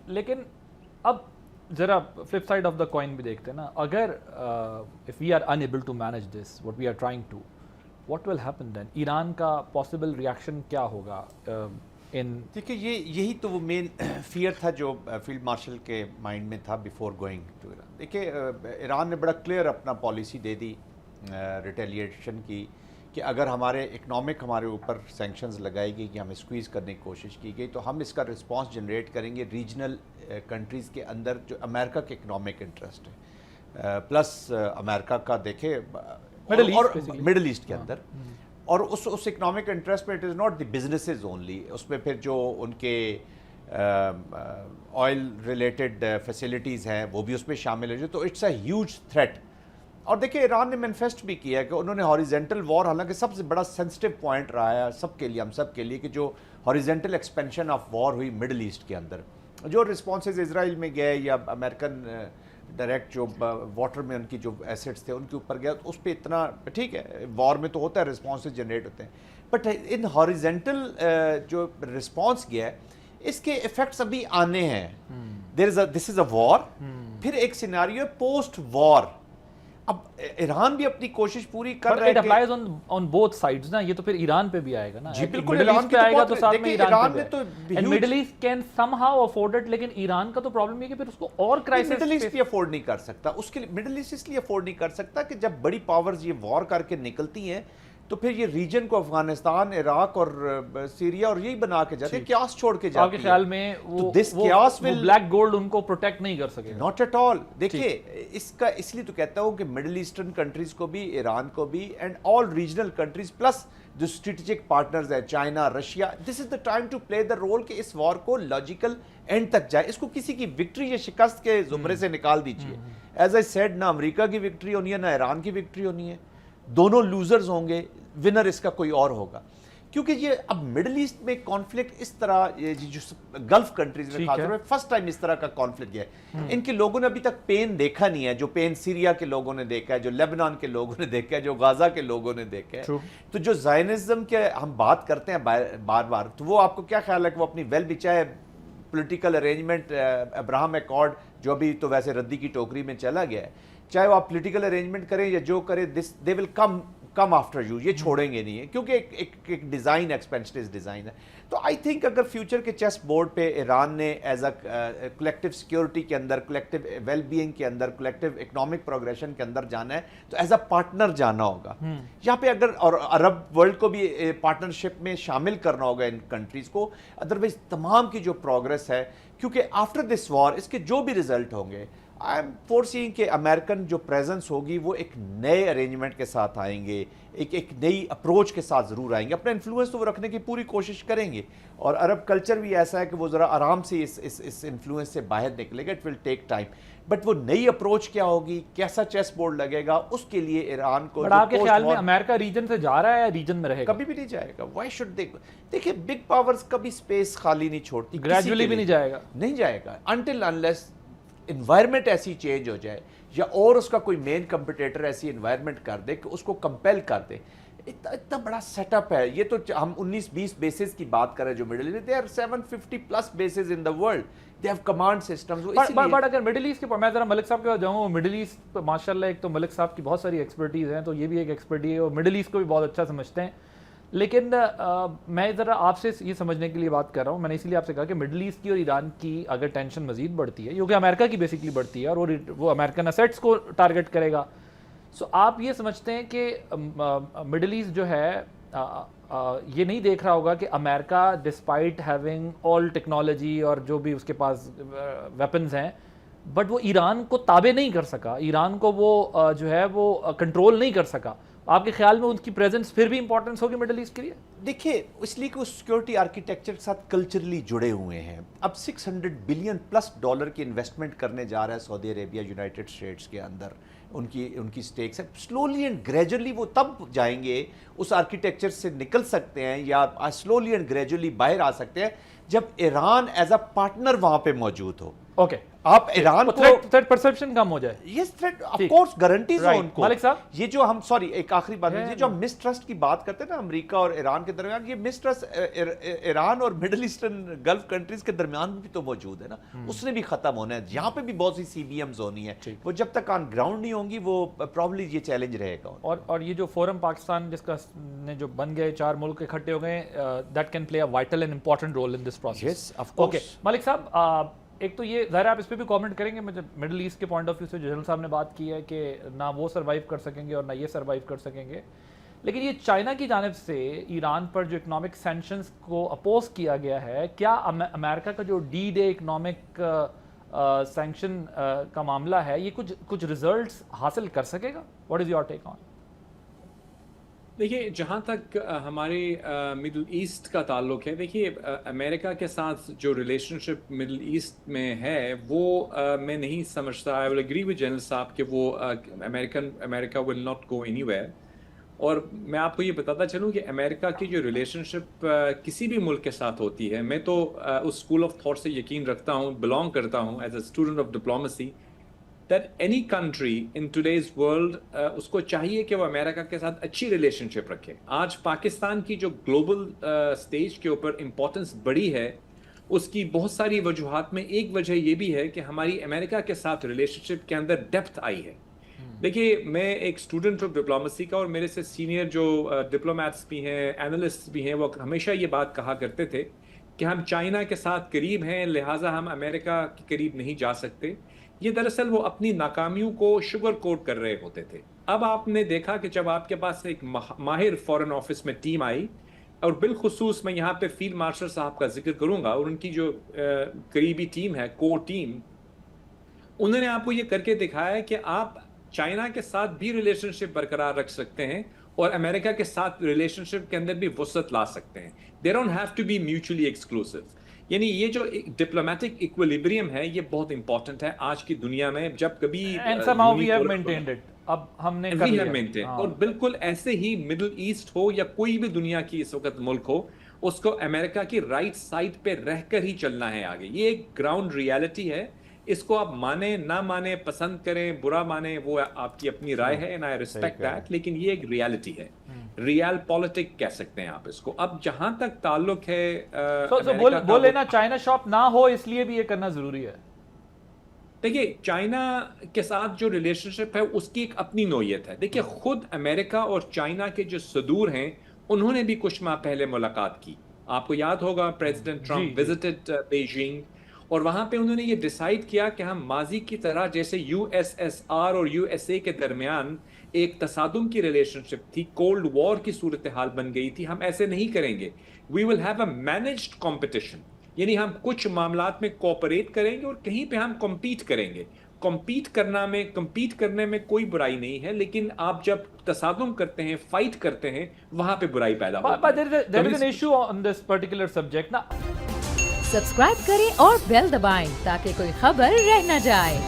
لیکن اب ذرا flip side of the coin بھی دیکھتے ہیں نا, اگر if we are enable to manage this what we are trying to, what will happen then? Iran کا پاسبل ریئیکشن کیا ہوگا؟ دیکھیے یہی تو وہ مین فیئر تھا جو فیلڈ مارشل کے مائنڈ میں تھا بیفور گوئنگ ٹو ایران. دیکھیے ایران نے بڑا کلیئر اپنا پالیسی دے دی ریٹیلیشن کی, کہ اگر ہمارے اکنامک ہمارے اوپر سینکشنز لگائی گئی کہ ہمیں اسکویز کرنے کی کوشش کی گئی, تو ہم اس کا رسپانس جنریٹ کریں گے ریجنل کنٹریز کے اندر جو امریکہ کے اکنامک انٹرسٹ ہے, پلس امریکہ کا دیکھے مڈل ایسٹ کے اندر, اور اس اکنامک انٹرسٹ میں it is not the businesses only, اس میں پھر جو ان کے آئل ریلیٹڈ فیسلٹیز ہیں وہ بھی اس میں شامل ہے, تو اٹس اے ہیوج تھریٹ. اور دیکھیں ایران نے مینیفیسٹ بھی کیا ہے کہ انہوں نے ہاریزنٹل وار, حالانکہ سب سے بڑا سینسٹیو پوائنٹ رہا ہے سب کے لیے, ہم سب کے لیے, کہ جو ہاریزنٹل ایکسپینشن آف وار ہوئی مڈل ایسٹ کے اندر, جو رسپانسز اسرائیل میں گئے یا امریکن ڈائریکٹ جو واٹر میں ان کی جو ایسٹس تھے ان کے اوپر گیا, اس پہ اتنا ٹھیک ہے وار میں تو ہوتا ہے رسپانسز جنریٹ ہوتے ہیں, بٹ ان ہاریزنٹل جو رسپانس گیا ہے اس کے ایفیکٹس ابھی آنے ہیں. دس از اے وار, پھر ایک سیناریو پوسٹ وار. اب ایران بھی اپنی کوشش پوری کر رہا ہے کہ اپلائز آن بوتھ سائڈز نا, یہ تو پھر ایران پہ بھی آئے گا نا. جی بالکل, مڈل ایسٹ پہ آئے گا تو ساتھ میں ایران میں تو middle east can somehow afford it, لیکن ایران کا تو پرابلم یہ کہ پھر اس کو اور کرائسس مڈل ایسٹ بھی افورڈ نہیں کر سکتا. اس کے لیے مڈل ایسٹ اس لیے افورڈ نہیں کر سکتا کہ جب بڑی پاورز یہ وار کر کے نکلتی ہیں تو پھر یہ ریجن کو افغانستان, عراق اور سیریا اور یہی بنا کے جاتے ہیں, کیاس چھوڑ کے جاتے ہیں. آپ کے خیال میں وہ بلیک گولڈ ان کو پروٹیکٹ نہیں کر سکے؟ Not at all. دیکھیے اس لیے تو کہتا ہوں کہ مڈل ایسٹرن کنٹریز کو بھی, ایران کو بھی, and all regional countries plus جو اسٹریٹجک پارٹنرز ہیں China, Russia, this is the time to play the role کہ اس وار کو لاجیکل اینڈ تک جائے. اس کو کسی کی وکٹری یا شکست کے زمرے سے نکال دیجیے. ایز آئی سیڈ, نہ امریکہ کی وکٹری ہونی ہے نہ ایران کی وکٹری ہونی ہے, دونوں لوزرز ہوں گے, ونر اس کا کوئی اور ہوگا. کیونکہ یہ اب مڈل ایسٹ میں کانفلکٹ اس طرح, جو گلف کنٹریز میں خاص طور پہ فرسٹ ٹائم اس طرح کا کانفلکٹ گیا ہے. ان کے لوگوں نے ابھی تک پین دیکھا نہیں ہے, جو پین سیریا کے لوگوں نے دیکھا ہے, جو لیبنان کے لوگوں نے دیکھا ہے, جو غازہ کے لوگوں نے دیکھا ہے. تو جو زائنزم کے ہم بات کرتے ہیں بار بار, تو وہ آپ کو کیا خیال ہے کہ وہ اپنی ویل بھی, چاہے پولیٹیکل ارینجمنٹ ابراہم ایکارڈ جو ابھی تو ویسے ردی کی ٹوکری میں چلا گیا ہے, چاہے وہ آپ پولیٹیکل ارینجمنٹ کریں یا جو کریں, دے ول کم آفٹر یو, یہ چھوڑیں گے نہیں ہے, کیونکہ ایک ڈیزائن, ایکسپینشنز ڈیزائن ہے. تو آئی تھنک اگر فیوچر کے چیس بورڈ پہ ایران نے ایز اے کلیکٹیو سیکیورٹی کے اندر, کلیکٹیو ویل بینگ کے اندر, کلیکٹیو اکنامک پروگریشن کے اندر جانا ہے, تو ایز اے پارٹنر جانا ہوگا. یہاں پہ اگر اور عرب ورلڈ کو بھی پارٹنرشپ میں شامل کرنا ہوگا ان کنٹریز کو, ادروائز تمام کی جو پروگرس ہے, کیونکہ آفٹر دس وار اس کے جو بھی ریزلٹ ہوں گے, آئی ایم فورسینگ کہ امریکن جو پریزنس ہوگی وہ ایک نئے ارینجمنٹ کے ساتھ آئیں گے, ایک نئی اپروچ کے ساتھ ضرور آئیں گے. اپنا انفلوئنس تو وہ رکھنے کی پوری کوشش کریں گے, اور عرب کلچر بھی ایسا ہے کہ وہ ذرا آرام سے اس انفلوئنس سے باہر نکلے گا. It will take time, but وہ نئی اپروچ کیا ہوگی, کیسا چیس بورڈ لگے گا, اس کے لیے ایران کو. بٹ آپ کے خیال میں امریکہ ریجن سے جا رہا ہے یا ریجن میں رہے گا؟ کبھی بھی نہیں جائے گا. Why should they? دیکھیں بگ پاورز کبھی اسپیس خالی نہیں چھوڑتی, گریجولی بھی نہیں جائے گا, نہیں جائے گا انٹل انلیس انوائرمنٹ ایسی چینج ہو جائے, یا اور اس کا کوئی مین کمپٹیٹر ایسی انوائرمنٹ کر دے کہ اس کو کمپیل کر دے. اتنا بڑا سیٹ اپ ہے یہ, تو ہم 19-20 بیسز کی بات کر رہے ہیں جو middle east, they are 750 plus bases in the world, they have command systems. But اگر مڈل ایسٹ کے, میں ذرا ملک صاحب کے پاس جاؤں, مڈل ایسٹ ماشاءاللہ ایک تو ملک صاحب کی بہت ساری ایکسپرٹیز ہیں, تو یہ بھی ایک ایکسپرٹی ہے, اور مڈل ایسٹ کو بھی بہت اچھا سمجھتے ہیں. لیکن میں ذرا آپ سے یہ سمجھنے کے لیے بات کر رہا ہوں, میں نے اسی لیے آپ سے کہا کہ مڈل ایسٹ کی اور ایران کی اگر ٹینشن مزید بڑھتی ہے, کیونکہ امریکہ کی بیسکلی بڑھتی ہے, اور وہ امریکن اسیٹس کو ٹارگٹ کرے گا, سو آپ یہ سمجھتے ہیں کہ مڈل ایسٹ جو ہے یہ نہیں دیکھ رہا ہوگا کہ امریکہ ڈسپائٹ ہیونگ آل ٹیکنالوجی اور جو بھی اس کے پاس ویپنز ہیں, بٹ وہ ایران کو تابع نہیں کر سکا, ایران کو وہ جو ہے وہ کنٹرول نہیں کر سکا. آپ کے خیال میں ان کی پریزنس پھر بھی امپورٹنس ہوگی مڈل ایسٹ کے لیے؟ دیکھیے اس لیے کہ وہ سیکورٹی آرکیٹیکچر کے ساتھ کلچرلی جڑے ہوئے ہیں. اب $600 بلین پلس کی انویسٹمنٹ کرنے جا رہا ہے سعودی عربیہ, یونائٹڈ اسٹیٹس کے اندر ان کی سٹیکس ہے. سلولی اینڈ گریجولی وہ تب جائیں گے, اس آرکیٹیکچر سے نکل سکتے ہیں یا سلولی اینڈ گریجولی باہر آ سکتے ہیں جب ایران ایز اے پارٹنر وہاں پہ موجود ہو. اوکے, آپ ایران کو تھریٹ پرسپشن کم ہو جائے. یس تھریٹ آف کورس گارنٹیز ہیں ان کو. مالک صاحب, یہ جو ہم سوری ایک آخری بات ہے, جو ہم مسٹرسٹ کی بات کرتے ہیں نا امریکہ اور ایران کے درمیان, یہ مسٹرسٹ ایران اور مڈل ایسٹرن گلف کنٹریز کے درمیان بھی تو موجود ہے نا, اس نے بھی ختم ہونا ہے. یہاں پہ بھی بہت سی سی بی ایمز ہونی ہے, وہ جب تک آن گراؤنڈ نہیں ہوں گی وہ پرابلی یہ چیلنج رہے گا. اور یہ جو فورم پاکستان جس کا نے جو بن گئے, 4 ملک اکٹھے ہو گئے, that can play a vital and important role in this process. Yes of okay course. Malik Sahab, ایک تو یہ ظاہر آپ اس پہ بھی کامنٹ کریں گے, مجھے مڈل ایسٹ کے پوائنٹ آف ویو سے جنرل صاحب نے بات کی ہے کہ نہ وہ سروائیو کر سکیں گے اور نہ یہ سروائیو کر سکیں گے, لیکن یہ چائنا کی جانب سے ایران پر جو اکنامک سینکشنز کو اپوز کیا گیا ہے, کیا امریکہ کا جو ڈی ڈے اکنامک سینکشن کا معاملہ ہے, یہ کچھ ریزلٹس حاصل کر سکے گا؟ واٹ از یور ٹیک آن؟ دیکھیے, جہاں تک ہمارے مڈل ایسٹ کا تعلق ہے, دیکھیے امریکہ کے ساتھ جو ریلیشن شپ مڈل ایسٹ میں ہے وہ میں نہیں سمجھتا, I will agree with general Sahab کہ وہ America will not go anywhere. اور میں آپ کو یہ بتاتا چلوں کہ امریکہ کی جو ریلیشن شپ کسی بھی ملک کے ساتھ ہوتی ہے, میں تو اس اسکول آف تھاٹ سے یقین رکھتا ہوں, بلانگ کرتا ہوں as a student of diplomacy, that any country in today's world اس کو چاہیے کہ وہ امریکہ کے ساتھ اچھی ریلیشن شپ رکھے. آج پاکستان کی جو گلوبل سٹیج کے اوپر امپورٹنس بڑی ہے, اس کی بہت ساری وجوہات میں ایک وجہ یہ بھی ہے کہ ہماری امریکہ کے ساتھ ریلیشن شپ کے اندر ڈیپتھ آئی ہے. دیکھیے, میں ایک اسٹوڈنٹ آف ڈپلومیسی کا, اور میرے سے سینئر جو ڈپلومیٹس بھی ہیں, اینالسٹ بھی ہیں, وہ ہمیشہ یہ بات کہا کرتے تھے کہ ہم چائنا کے ساتھ قریب ہیں, لہٰذا ہم امریکہ کے قریب نہیں جا سکتے. یہ دراصل وہ اپنی ناکامیوں کو شوگر کوٹ کر رہے ہوتے تھے. اب آپ نے دیکھا کہ جب آپ کے پاس ایک ماہر فورن آفس میں ٹیم آئی, اور بالخصوص میں یہاں پہ فیلڈ مارشل صاحب کا ذکر کروں گا, اور ان کی جو قریبی ٹیم ہے, کور ٹیم, انہوں نے آپ کو یہ کر کے دکھایا ہے کہ آپ چائنا کے ساتھ بھی ریلیشن شپ برقرار رکھ سکتے ہیں اور امریکہ کے ساتھ ریلیشن شپ کے اندر بھی وسعت لا سکتے ہیں. They don't have to be mutually exclusive. یعنی یہ جو ڈپلومیٹک ایکویلیبریم ہے, یہ بہت امپورٹنٹ ہے آج کی دنیا میں. جب کبھی اب ہم نے اور بالکل ایسے ہی مڈل ایسٹ ہو یا کوئی بھی دنیا کی اس وقت ملک ہو, اس کو امریکہ کی رائٹ سائڈ پہ رہ کر ہی چلنا ہے آگے. یہ ایک گراؤنڈ ریالٹی ہے, اس کو آپ مانیں نہ مانیں, پسند کریں برا مانیں, وہ آپ کی اپنی رائے ہے, اینڈ آئی ریسپیکٹ دیٹ, لیکن یہ ایک ریالٹی ہے, ریال پالیٹک کہہ سکتے ہیں آپ اس کو. اب جہاں تک تعلق ہے بول لینا چائنا شاپ نہ ہو, اس لیے بھی یہ کرنا ضروری ہے. دیکھیے, چائنا کے ساتھ جو ریلیشن شپ ہے اس کی ایک اپنی نوعیت ہے. دیکھیے, خود امریکہ اور چائنا کے جو صدور ہیں, انہوں نے بھی کچھ ماہ پہلے ملاقات کی. آپ کو یاد ہوگا پریزیڈنٹ ٹرمپ وزٹڈ بیجنگ, اور وہاں پہ انہوں نے یہ ڈیسائیڈ کیا کہ ہم ماضی کی طرح جیسے یو ایس ایس آر اور یو ایس اے کے درمیان ایک تصادم کی ریلیشن شپ تھی, کولڈ وار کی صورتحال بن گئی تھی, ہم ایسے نہیں کریں گے. We will have a managed competition, یعنی ہم کچھ معاملات میں کوآپریٹ کریں گے اور کہیں پہ ہم کمپیٹ کریں گے. کمپیٹ کرنے میں کوئی برائی نہیں ہے, لیکن آپ جب تصادم کرتے ہیں, فائٹ کرتے ہیں, وہاں پہ برائی پیدا ہوتی ہے. سبسکرائب کریں اور بیل دبائیں تاکہ کوئی خبر رہ نہ جائے.